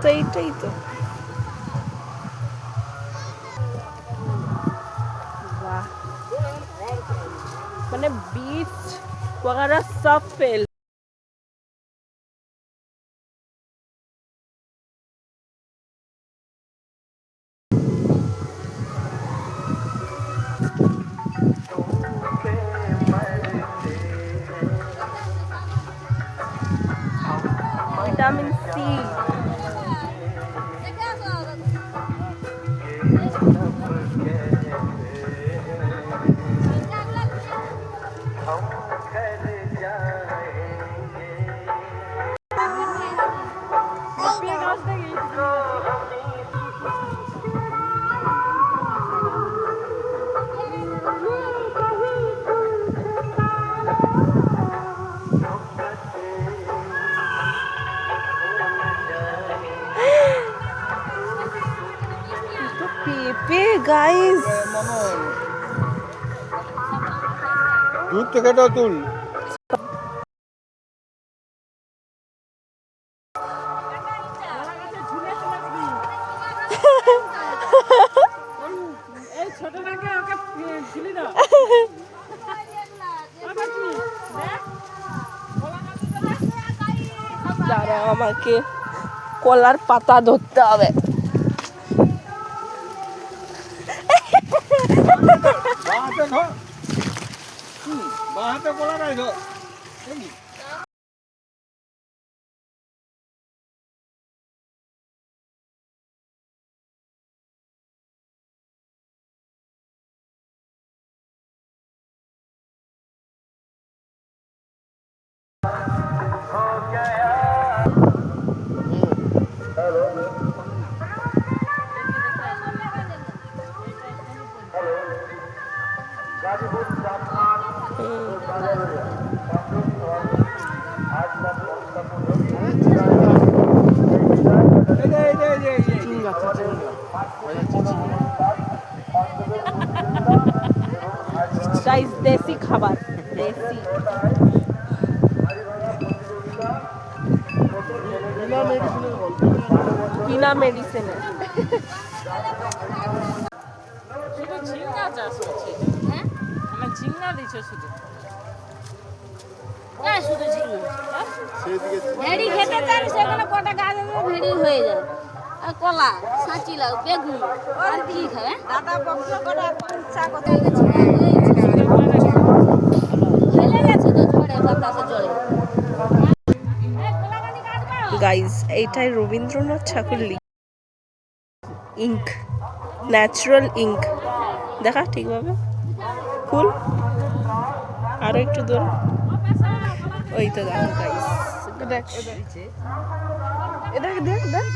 তো এইটাই তো। वाह, মানে बीच वगैरह सब फेल। Vitamin C पेपे guys. दूध থেকে দাও তুল। এই ছোটটাকে ওকে ঝুলি দাও। দাঁড়া, আমাকে কলার পাতা ধরতে হবে। বাহাতে ধর, বাহাতে কলা নাই ধর। गाइस देसी खाবার, देसी बिना मेडिसिन। শুধু ঝিঙ্গা চাষ হচ্ছে। হ্যাঁ, আমার ঝিঙ্গা দিচ্ছে শুধু। হ্যাঁ, শুধু ঝিঙ্গা। ভেড়ি খেতে চান সেখানে কটা গাছ আছে, ভেড়ি হয়ে যায়। আর কলা, সাঁচি লাউ, বেগুন আর কি খাবে? দাদা বংশ কটা চা কথা ফেলে গেছে তো ঝড়ে বাতাসে জলে। গাইস এইটাই রবীন্দ্রনাথ ঠাকুর ইঙ্ক, ন্যাচারাল ইঙ্ক। দেখা ঠিকভাবে ফুল আরো একটু দূর। ওই তো দেখো গাইস, দেখ দেখ দেখ দেখ।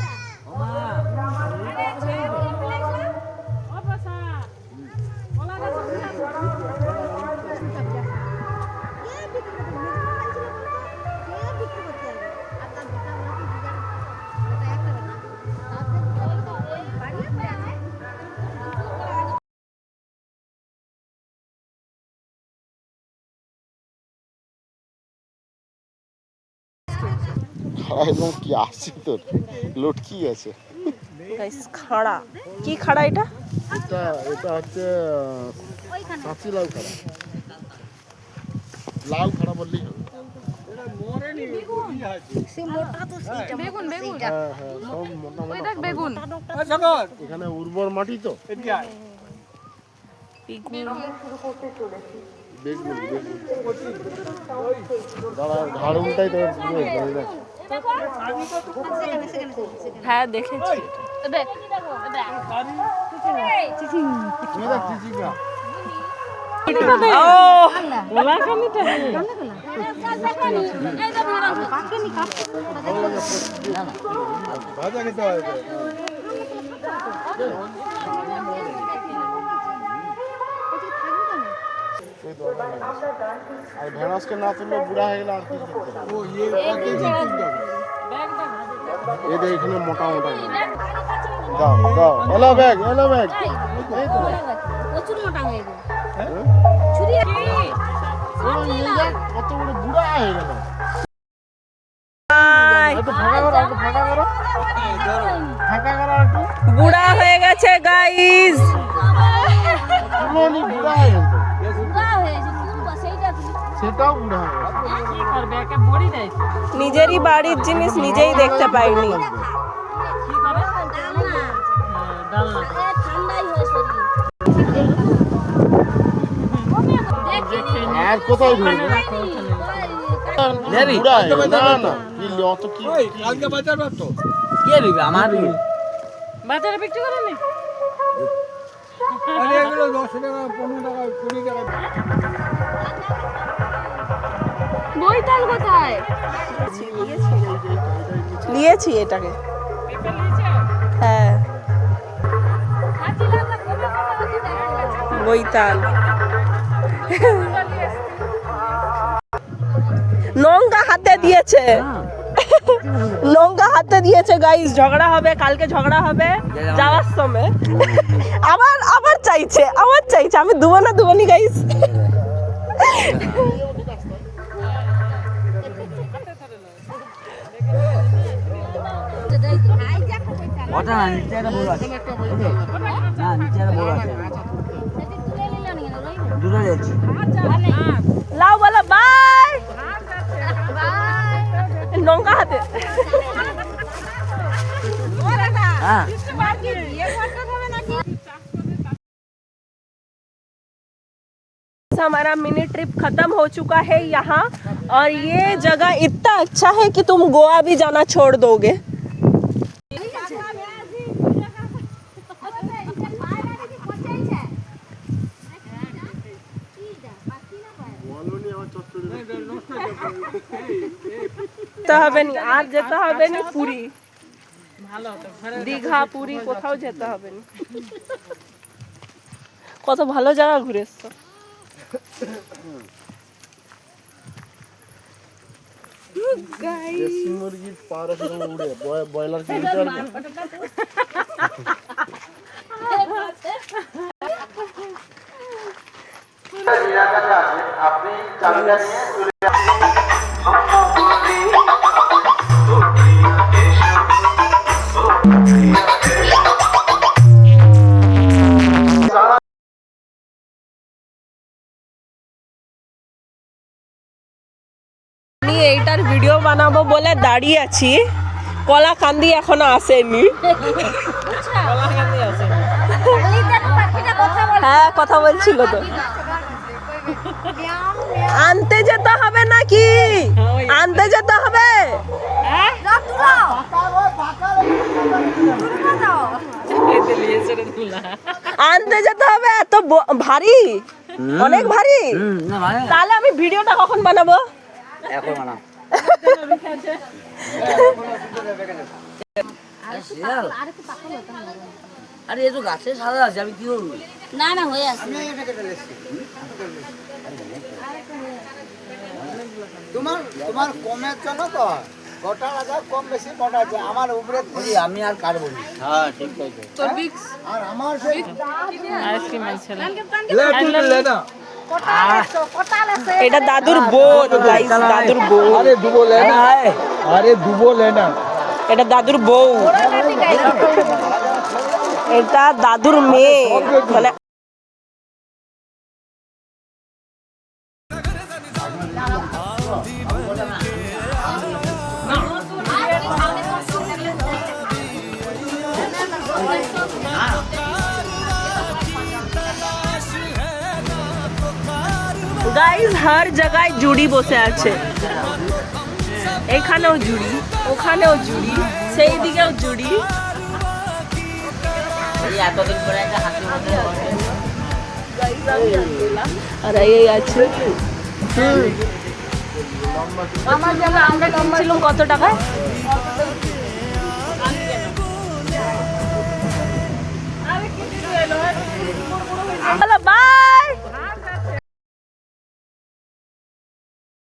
এবং কি আছে তোর লটকি আছে গাইস খাড়া, কি খাড়া এটা? এটা এটা হচ্ছে সাঁচি লাউ খাড়া, লাউ খাড়া বললেই হবে। বেগুন বেগুন হ্যাঁ হ্যাঁ, সব মোটা মোটা খাড়া। বেগুন এখানে উর্বর মাটি তো। বেগুন বেগুন দাঁড়া, ঘাড় উল্টাই তো পুরো হয়ে যাচ্ছে। হ্যাঁ দেখেছি। দেখ তুই দেখ চিচিঙ্গা। ভাজা খেতে হয় তো। আর ঢেঁড়সকে না তুললে বুড়া হয়ে গেলে আর কি করতে হবে? এই দেখ এখানে মোটা মোটা দাও দাও, এলো ব্যাগ এলো ব্যাগ। প্রচুর মোটা হয়ে গেল। কত বড় বুড়া হয়ে গেল। একটু ফাঁকা করো, একটু ফাঁকা করো, ফাঁকা করো একটু। বুড়া হয়ে গেছে গাইস। তুলনি বুড়া হয়ে গেছে, বুড়া হয়েছে, তুলবো সেইটা তুলি। সেটাও বুড়া হয়ে গেছে। কি করবে একে বড়ি দেয় তো। নিজেরই বাড়ির জিনিস নিজেই দেখতে পাইনি। কি করে ডালনা। ডালনা ঠান্ডাই হয় শরীর। আর কোথায় ঘুরবে? নেবি? বুড়া হয়ে গেছে। না না কি অত কি বাজারে বিক্রি করে নি বইতাল কোথায়? নিয়েছি এটাকে। পেপার নিয়েছে হ্যাঁ, খাচ্ছিলাম না, কমে কমে হচ্ছে দেখা যাচ্ছে। বইতাল। নোংরা হাতে দিয়েছে, নোংরা হাতে দিয়েছে গাইস। ঝগড়া হবে, কালকে ঝগড়া হবে যাওয়ার সময়। আবার আবার চাইছে, আবার চাইছে। আমি দেবো না, দেবো নি গাইস। ওটা না, নিচে একটা বড় আছে। না, নিচে একটা বড় আছে। দুটো যাচ্ছি। লাও বলো বাই। নোংরা হাতে। হ্যাঁ हमारा मिनी ट्रिप खत्म हो चुका है यहाँ, और ये जगह इतना अच्छा है कि तुम गोवा भी जाना छोड़ दोगे। যেতে হবে নি, আর যেতে হবে নি পুরী, ভালো তো ঘরে দীঘা পুরী কোথাও যেতে হবে নি। কত ভালো জায়গা ঘুরে এসছো। দেশি মুরগির পা রেখে উড়ে ব্রয়লার কি দিতে পারবে? আমি এইটার ভিডিও বানাবো বলে দাঁড়িয়ে আছি, কলাকান্দি এখনো আসেনি। হ্যাঁ, কথা বলছিল তো। আনতে যেতে হবে নাকি? আনতে যেতে হবে। আনতে যেতে হবে। এত ভারী, অনেক ভারী। না মানে তাহলে আমি ভিডিওটা কখন বানাবো? এখন বানাও। আরে এ তো গাছে সাদা আছে, আমি কি করবো? না না হয়ে আসে। তোমার কমের জন্য তো গোটা রাজা কম বেশি মোটা আছে আমার উপরে বলি, আমি আর কাটবো না। হ্যাঁ ঠিক আছে। আর আমার সেই আইসক্রিম আইছিল এটা দাদুর বোন গাইস, দাদুর বউ। আরে দুবো লেনা আরে দুবো লেনা এটা দাদুর বউ, এটা দাদুর মেয়ে। মানে গাইস हर জায়গায় জুড়ি বসে আছে। এখানেও জুড়ি, ওখানেও জুড়ি, সেই দিকেও জুড়ি। এই এতদিন পরে একটা হাসি মধ্যে আর এই আছে। আমার জায়গা আমরা কিনছিলাম কত টাকায়?